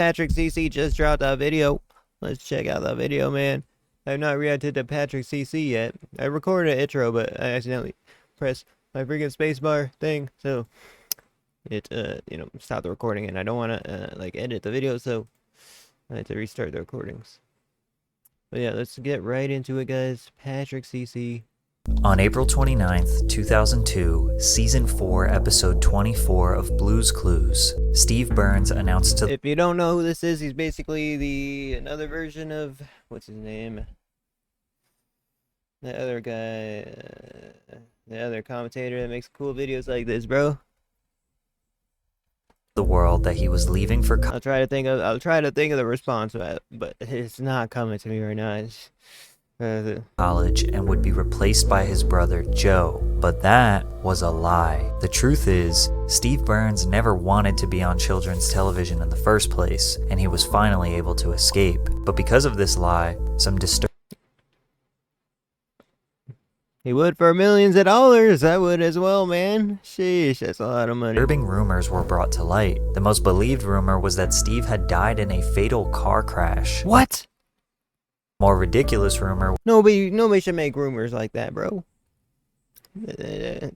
Patrick CC just dropped a video. Let's check out that video, man. I have not reacted to Patrick CC yet. I recorded an intro, but I accidentally pressed my freaking spacebar thing, so it stopped the recording, and I don't want to like edit the video, so I had to restart the recordings. But yeah, let's get right into it, guys. Patrick CC. On April 29th, 2002, Season 4, Episode 24 of Blue's Clues, Steve Burns announced to... If you don't know who this is, he's basically another version of... what's his name? The other guy... the other commentator that makes cool videos like this, bro. ...the world that he was leaving for... I'll try to think of the response, but it's not coming to me right now. college and would be replaced by his brother Joe, but that was a lie. The truth is, Steve Burns never wanted to be on children's television in the first place, and he was finally able to escape. But because of this lie, some He would for millions of dollars. I would as well, man. Sheesh, that's a lot of money. disturbing rumors were brought to light. The most believed rumor was that Steve had died in a fatal car crash. What? More ridiculous rumor... Nobody should make rumors like that, bro. They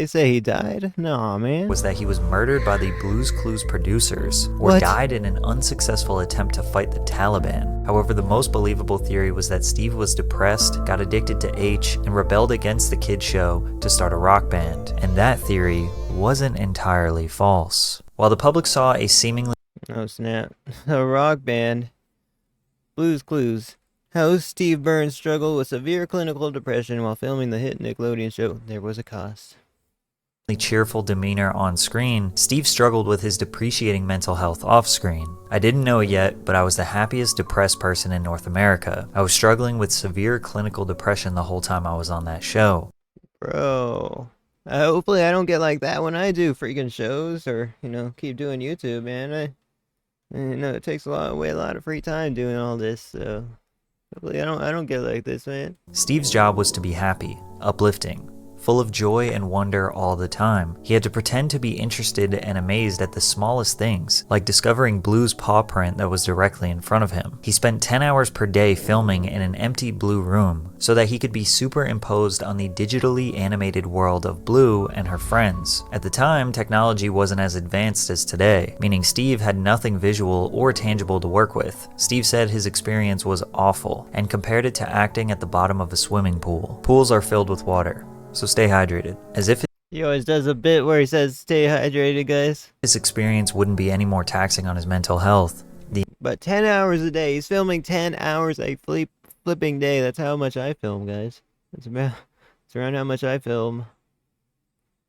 say he died? No, man. was that he was murdered by the Blue's Clues producers, or What? died in an unsuccessful attempt to fight the Taliban. However, the most believable theory was that Steve was depressed, got addicted to H, and rebelled against the kids show to start a rock band. And that theory wasn't entirely false. While the public saw a seemingly... Oh, snap. A rock band. Blue's Clues. Host Steve Burns struggled with severe clinical depression while filming the hit Nickelodeon show There Was a Cost. cheerful demeanor on screen, Steve struggled with his depreciating mental health off screen. I didn't know it yet, but I was the happiest depressed person in North America. I was struggling with severe clinical depression the whole time I was on that show. Bro. Hopefully I don't get like that when I do freaking shows or, keep doing YouTube, man. It takes a lot of free time doing all this, so hopefully I don't get like this, man. Steve's job was to be happy, uplifting, full of joy and wonder all the time. He had to pretend to be interested and amazed at the smallest things, like discovering Blue's paw print that was directly in front of him. He spent 10 hours per day filming in an empty Blue room so that he could be superimposed on the digitally animated world of Blue and her friends. At the time, technology wasn't as advanced as today, meaning Steve had nothing visual or tangible to work with. Steve said his experience was awful and compared it to acting at the bottom of a swimming pool. Pools are filled with water, so stay hydrated. As if He always does a bit where he says, stay hydrated, guys. his experience wouldn't be any more taxing on his mental health. But 10 hours a day. He's filming 10 hours a flipping day. That's how much I film, guys. It's around how much I film.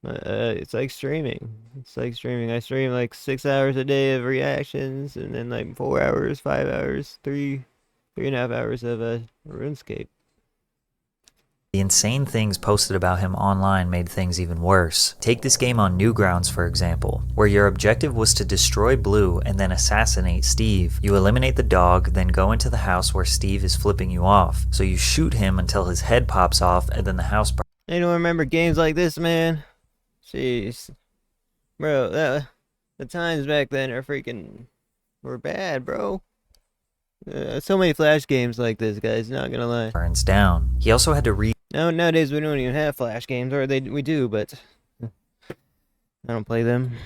It's like streaming. I stream like 6 hours a day of reactions, and then like 4 hours, 5 hours, 3.5 hours of RuneScape. The insane things posted about him online made things even worse. Take this game on Newgrounds, for example, where your objective was to destroy Blue and then assassinate Steve. You eliminate the dog, then go into the house where Steve is flipping you off. So you shoot him until his head pops off, and then the house burns. Anyone remember games like this, man? Jeez. Bro, the times back then were bad, bro. So many Flash games like this, guys, not gonna lie. Burns down. He also had to No, nowadays we don't even have Flash games, or we do, but I don't play them.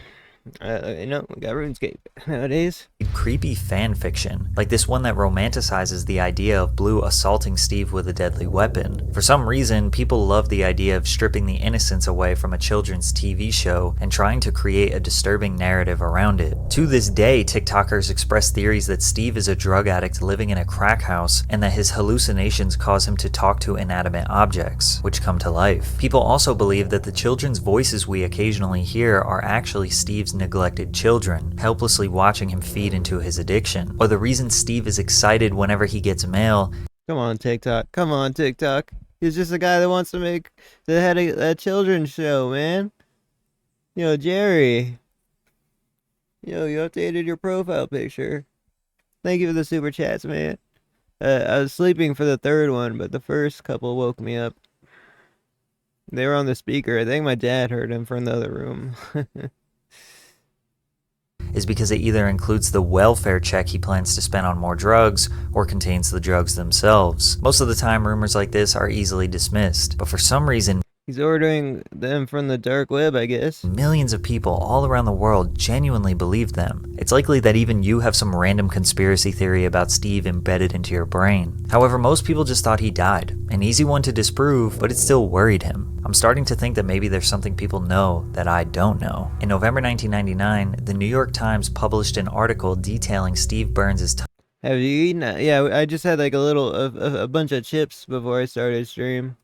We got RuneScape nowadays. creepy fan fiction, like this one that romanticizes the idea of Blue assaulting Steve with a deadly weapon. For some reason, people love the idea of stripping the innocence away from a children's TV show and trying to create a disturbing narrative around it. To this day, TikTokers express theories that Steve is a drug addict living in a crack house and that his hallucinations cause him to talk to inanimate objects, which come to life. People also believe that the children's voices we occasionally hear are actually Steve's neglected children, helplessly watching him feed into his addiction, or the reason Steve is excited whenever he gets mail. Come on, TikTok. Come on, TikTok. He's just a guy that wants to had a children's show, man. Jerry. You updated your profile picture. Thank you for the super chats, man. I was sleeping for the third one, but the first couple woke me up. They were on the speaker. I think my dad heard them from the other room. is because it either includes the welfare check he plans to spend on more drugs or contains the drugs themselves. Most of the time, rumors like this are easily dismissed, but for some reason, He's ordering them from the dark web, I guess. millions of people all around the world genuinely believed them. It's likely that even you have some random conspiracy theory about Steve embedded into your brain. However, most people just thought he died. An easy one to disprove, but it still worried him. I'm starting to think that maybe there's something people know that I don't know. In November 1999, the New York Times published an article detailing Steve Burns' Have you eaten? Yeah, I just had like a bunch of chips before I started stream.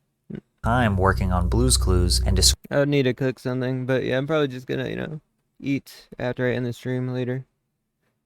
time working on Blue's Clues and I would need to cook something, but yeah, I'm probably just gonna, eat after I end the stream later.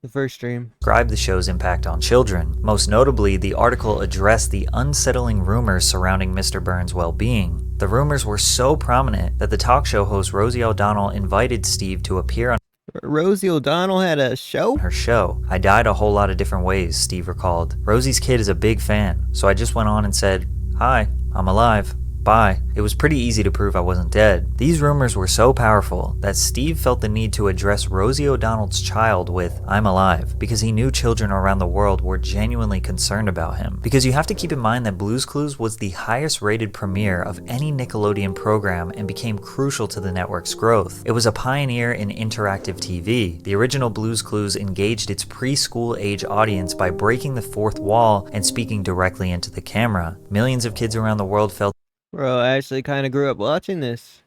The first stream. described the show's impact on children. Most notably, the article addressed the unsettling rumors surrounding Mr. Burns' well-being. The rumors were so prominent that the talk show host Rosie O'Donnell invited Steve to appear on Rosie O'Donnell had a show? her show. I died a whole lot of different ways, Steve recalled. Rosie's kid is a big fan, so I just went on and said, "Hi, I'm alive. Bye." It was pretty easy to prove I wasn't dead. These rumors were so powerful that Steve felt the need to address Rosie O'Donnell's child with "I'm alive" because he knew children around the world were genuinely concerned about him. Because you have to keep in mind that Blue's Clues was the highest rated premiere of any Nickelodeon program and became crucial to the network's growth. It was a pioneer in interactive TV. The original Blue's Clues engaged its preschool age audience by breaking the fourth wall and speaking directly into the camera. Millions of kids around the world felt Bro, I actually kind of grew up watching this.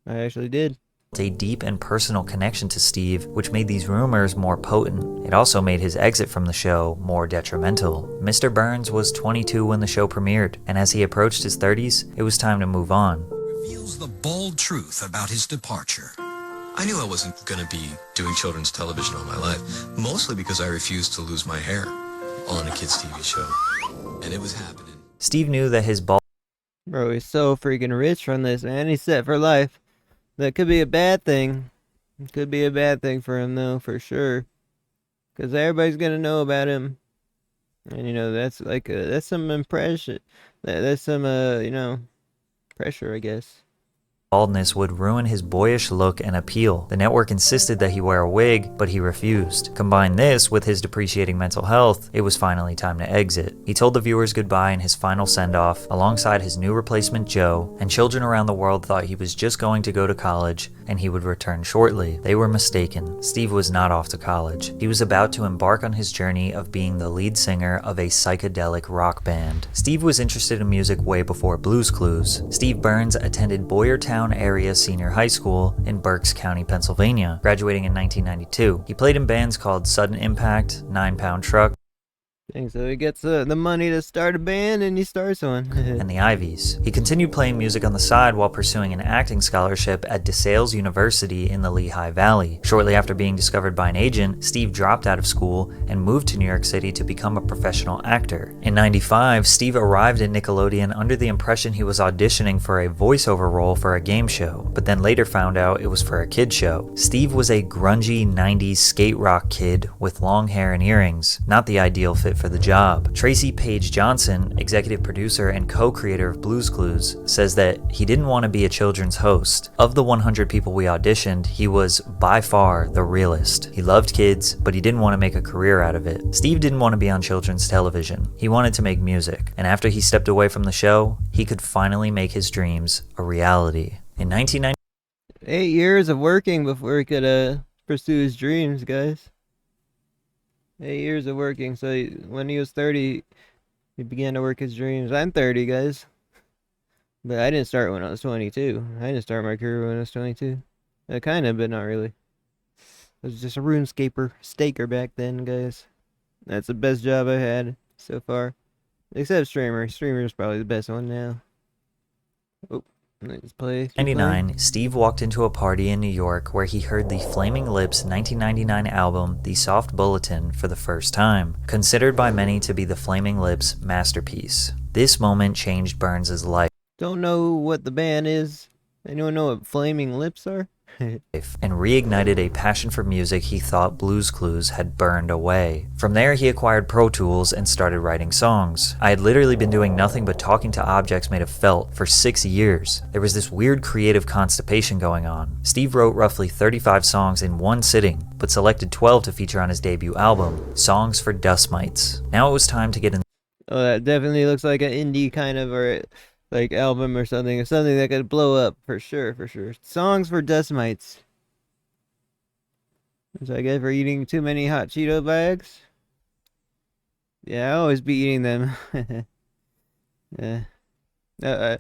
I actually did. a deep and personal connection to Steve, which made these rumors more potent. It also made his exit from the show more detrimental. Mr. Burns was 22 when the show premiered, and as he approached his 30s, it was time to move on. Reveals the bald truth about his departure. I knew I wasn't going to be doing children's television all my life, mostly because I refused to lose my hair on a kid's TV show. And it was happening. Steve knew that his bald Bro, he's so freaking rich from this, man. He's set for life. That could be a bad thing. It could be a bad thing for him, though, for sure. Because everybody's going to know about him. And, that's like, that's some impression. That's some, pressure, I guess. baldness would ruin his boyish look and appeal. The network insisted that he wear a wig, but he refused. Combine this with his depreciating mental health, it was finally time to exit. He told the viewers goodbye in his final send-off, alongside his new replacement Joe, and children around the world thought he was just going to go to college and he would return shortly. They were mistaken. Steve was not off to college. He was about to embark on his journey of being the lead singer of a psychedelic rock band. Steve was interested in music way before Blue's Clues. Steve Burns attended Boyertown Area Senior High School in Berks County, Pennsylvania, graduating in 1992. He played in bands called Sudden Impact, 9 Pound Truck, Dang, so he gets the money to start a band and he starts one. and the Ivies. He continued playing music on the side while pursuing an acting scholarship at DeSales University in the Lehigh Valley. Shortly after being discovered by an agent, Steve dropped out of school and moved to New York City to become a professional actor. In '95, Steve arrived at Nickelodeon under the impression he was auditioning for a voiceover role for a game show, but then later found out it was for a kid show. Steve was a grungy 90s skate rock kid with long hair and earrings, not the ideal fit for the job. Tracy Page Johnson, executive producer and co-creator of Blue's Clues, says that he didn't want to be a children's host. Of the 100 people we auditioned, he was by far the realest. He loved kids, but he didn't want to make a career out of it. Steve didn't want to be on children's television. He wanted to make music, and after he stepped away from the show, he could finally make his dreams a reality. In 1990, 8 years of working before he could pursue his dreams, guys. 8 years of working. So when he was 30, he began to work his dreams. I'm 30, guys. But I didn't start when I was 22. I didn't start my career when I was 22. Kind of, but not really. I was just a RuneScaper staker back then, guys. That's the best job I had so far. Except streamer. Streamer is probably the best one now. Oh, let's play. Keep playing. 1999, Steve walked into a party in New York where he heard the Flaming Lips 1999 album, The Soft Bulletin, for the first time, considered by many to be the Flaming Lips' masterpiece. This moment changed Burns' life. Don't know what the band is. Anyone know what Flaming Lips are? and reignited a passion for music he thought Blue's Clues had burned away. From there, he acquired Pro Tools and started writing songs. I had literally been doing nothing but talking to objects made of felt for 6 years. There was this weird creative constipation going on. Steve wrote roughly 35 songs in one sitting, but selected 12 to feature on his debut album, Songs for Dust Mites. Now it was time to get in. Oh, that definitely looks like an indie kind of, or like album or something that could blow up for sure, for sure. Songs for Dust Mites. So I guess for eating too many hot Cheeto bags. Yeah, I always be eating them. Yeah.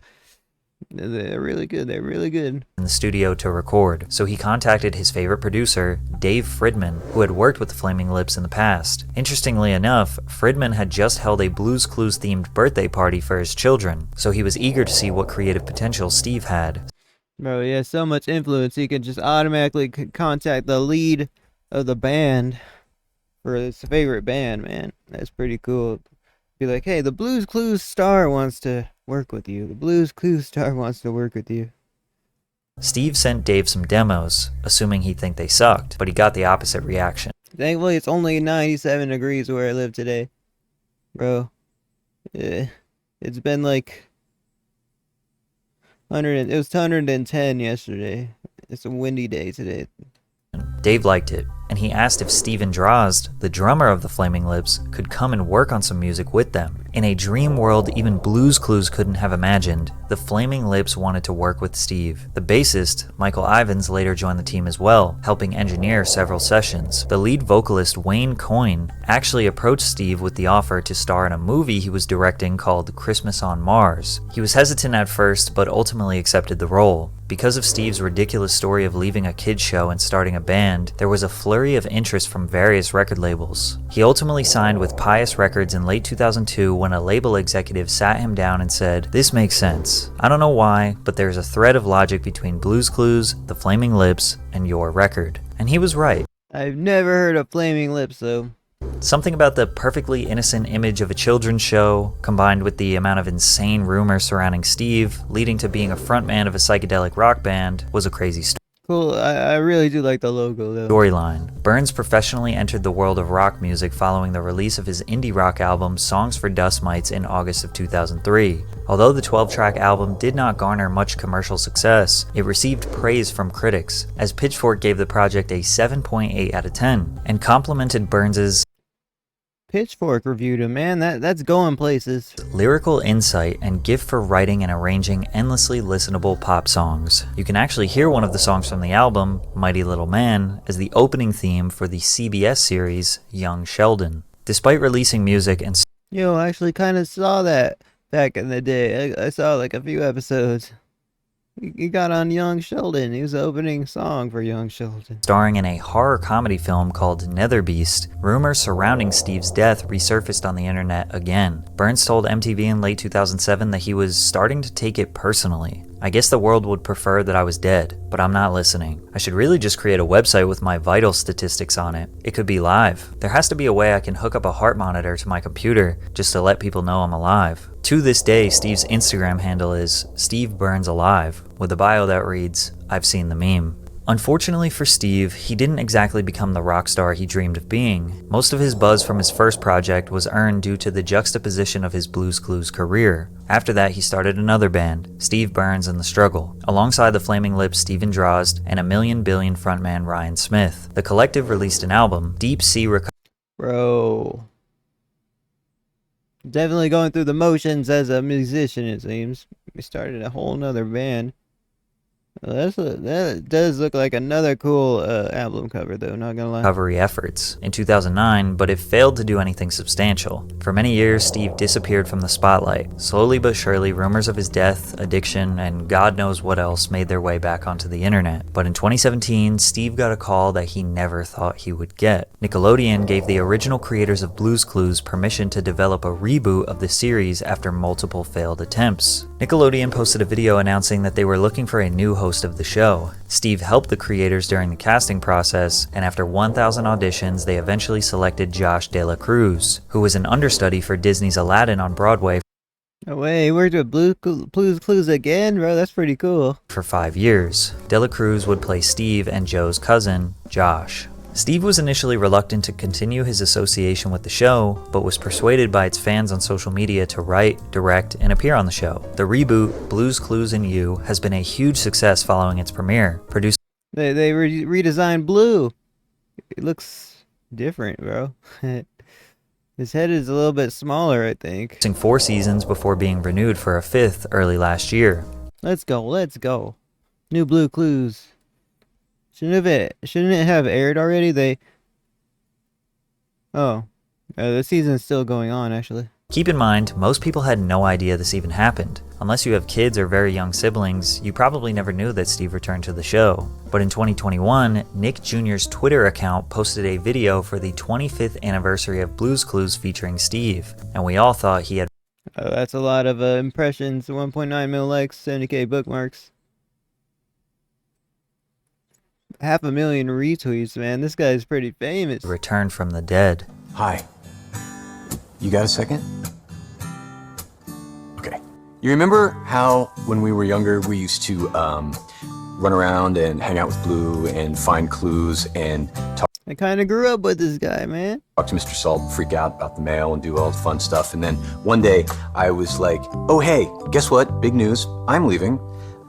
They're really good. They're really good. In the studio to record, so he contacted his favorite producer, Dave Fridman, who had worked with the Flaming Lips in the past. Interestingly enough, Fridman had just held a Blue's Clues themed birthday party for his children, so he was eager to see what creative potential Steve had. Bro, he has so much influence, he can just automatically contact the lead of the band for his favorite band, man. That's pretty cool. Be like, hey, the Blue's Clues star wants to work with you. The Blue's Clues star wants to work with you. Steve sent Dave some demos, assuming he'd think they sucked, but he got the opposite reaction. Thankfully, it's only 97 degrees where I live today. Bro, it's been like 100, it was 110 yesterday. It's a windy day today. Dave liked it, and he asked if Steven Drozd, the drummer of the Flaming Lips, could come and work on some music with them. In a dream world even Blue's Clues couldn't have imagined, the Flaming Lips wanted to work with Steve. The bassist, Michael Ivins, later joined the team as well, helping engineer several sessions. The lead vocalist, Wayne Coyne, actually approached Steve with the offer to star in a movie he was directing called Christmas on Mars. He was hesitant at first, but ultimately accepted the role. Because of Steve's ridiculous story of leaving a kids show and starting a band, there was a flurry of interest from various record labels. He ultimately signed with Pious Records in late 2002 when a label executive sat him down and said, "This makes sense. I don't know why, but there's a thread of logic between Blue's Clues, the Flaming Lips, and your record." And he was right. I've never heard of Flaming Lips, though. Something about the perfectly innocent image of a children's show, combined with the amount of insane rumors surrounding Steve, leading to being a frontman of a psychedelic rock band, was a crazy story. Cool, I really do like the logo, though. Storyline. Burns professionally entered the world of rock music following the release of his indie rock album Songs for Dust Mites in August of 2003. Although the 12-track album did not garner much commercial success, it received praise from critics, as Pitchfork gave the project a 7.8 out of 10, and complimented Burns's Pitchfork reviewed him, man. That's going places. lyrical insight and gift for writing and arranging endlessly listenable pop songs. You can actually hear one of the songs from the album, Mighty Little Man, as the opening theme for the CBS series Young Sheldon. Despite releasing music and Yo, I actually kind of saw that back in the day. I saw like a few episodes. He got on Young Sheldon. He was the opening song for Young Sheldon. starring in a horror comedy film called Netherbeast, rumors surrounding Steve's death resurfaced on the internet again. Burns told MTV in late 2007 that he was starting to take it personally. "I guess the world would prefer that I was dead, but I'm not listening. I should really just create a website with my vital statistics on it. It could be live. There has to be a way I can hook up a heart monitor to my computer just to let people know I'm alive." To this day, Steve's Instagram handle is Steve Burns Alive, with a bio that reads, "I've seen the meme." Unfortunately for Steve, he didn't exactly become the rock star he dreamed of being. Most of his buzz from his first project was earned due to the juxtaposition of his Blue's Clues career. After that, he started another band, Steve Burns and the Struggle, alongside the Flaming Lips Steven Drozd and A Million Billion frontman Ryan Smith. The collective released an album, Deep Sea Recovery. Bro. Definitely going through the motions as a musician, it seems. We started a whole nother band. Well, that does look like another cool album cover, though, not gonna lie. Recovery efforts in 2009, but it failed to do anything substantial. For many years, Steve disappeared from the spotlight. Slowly but surely, rumors of his death, addiction, and God knows what else made their way back onto the internet. But in 2017, Steve got a call that he never thought he would get. Nickelodeon gave the original creators of Blue's Clues permission to develop a reboot of the series after multiple failed attempts. Nickelodeon posted a video announcing that they were looking for a new host of the show. Steve helped the creators during the casting process, and after 1,000 auditions, they eventually selected Josh De La Cruz, who was an understudy for Disney's Aladdin on Broadway. No way, he worked with Blue's Clues again, bro. That's pretty cool. For 5 years. De La Cruz would play Steve and Joe's cousin, Josh. Steve was initially reluctant to continue his association with the show, but was persuaded by its fans on social media to write, direct, and appear on the show. The reboot, Blue's Clues and You, has been a huge success following its premiere. Produced They redesigned Blue. It looks different, bro. His head is a little bit smaller, I think. 4 seasons before being renewed for a 5th early last year. Let's go, let's go. New Blue Clues. Shouldn't it have aired already? The season's still going on, actually. Keep in mind, most people had no idea this even happened. Unless you have kids or very young siblings, you probably never knew that Steve returned to the show. But in 2021, Nick Jr.'s Twitter account posted a video for the 25th anniversary of Blue's Clues featuring Steve, and we all thought he had That's a lot of impressions, 1.9 mil likes, 70k bookmarks. 500,000 retweets, man. This guy's pretty famous. returned from the dead. Hi. You got a second? Okay. You remember how when we were younger we used to run around and hang out with Blue and find clues and I kind of grew up with this guy, man. talk to Mr. Salt, freak out about the mail and do all the fun stuff. And then one day I was like, oh hey, guess what? Big news. I'm leaving.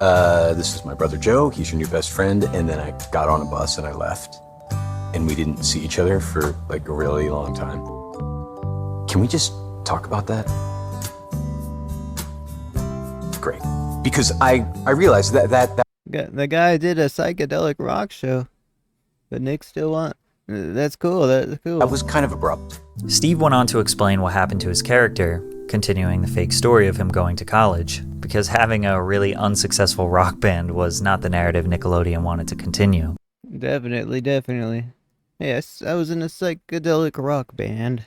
This is my brother Joe. He's your new best friend. And then I got on a bus and I left. And we didn't see each other for like a really long time. Can we just talk about that? Great. Because I realized that The guy did a psychedelic rock show, but Nick still want. That's cool. That's cool. was kind of abrupt. Steve went on to explain what happened to his character, continuing the fake story of him going to college, because having a really unsuccessful rock band was not the narrative Nickelodeon wanted to continue. Definitely. Yes, I was in a psychedelic rock band.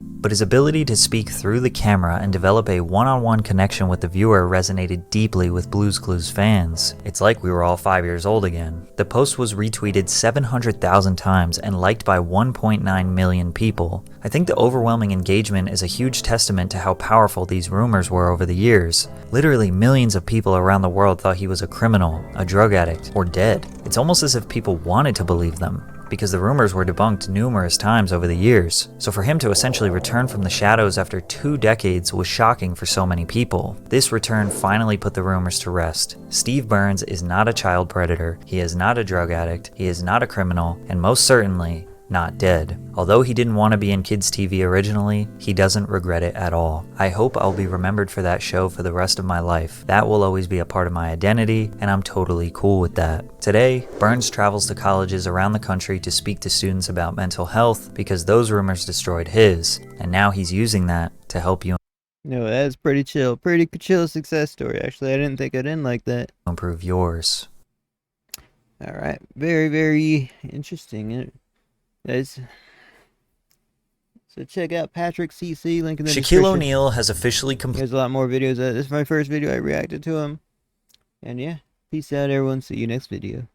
But his ability to speak through the camera and develop a one-on-one connection with the viewer resonated deeply with Blue's Clues fans. It's like we were all 5 years old again. The post was retweeted 700,000 times and liked by 1.9 million people. I think the overwhelming engagement is a huge testament to how powerful these rumors were over the years. Literally millions of people around the world thought he was a criminal, a drug addict, or dead. It's almost as if people wanted to believe them, because the rumors were debunked numerous times over the years. So for him to essentially return from the shadows after 2 decades was shocking for so many people. This return finally put the rumors to rest. Steve Burns is not a child predator, he is not a drug addict, he is not a criminal, and most certainly not dead. Although he didn't want to be in kids TV originally, he doesn't regret it at all. I hope I'll be remembered for that show for the rest of my life. That will always be a part of my identity, and I'm totally cool with that. Today, Burns travels to colleges around the country to speak to students about mental health because those rumors destroyed his, and now he's using that to help you No, that's pretty chill. Pretty chill success story, actually. I didn't think I'd end like that. improve yours. Alright. Very interesting. So check out Patrick CC, link in the Shaquille description. O'Neal has officially completed. There's a lot more videos. This is my first video I reacted to him. And yeah, peace out everyone. See you next video.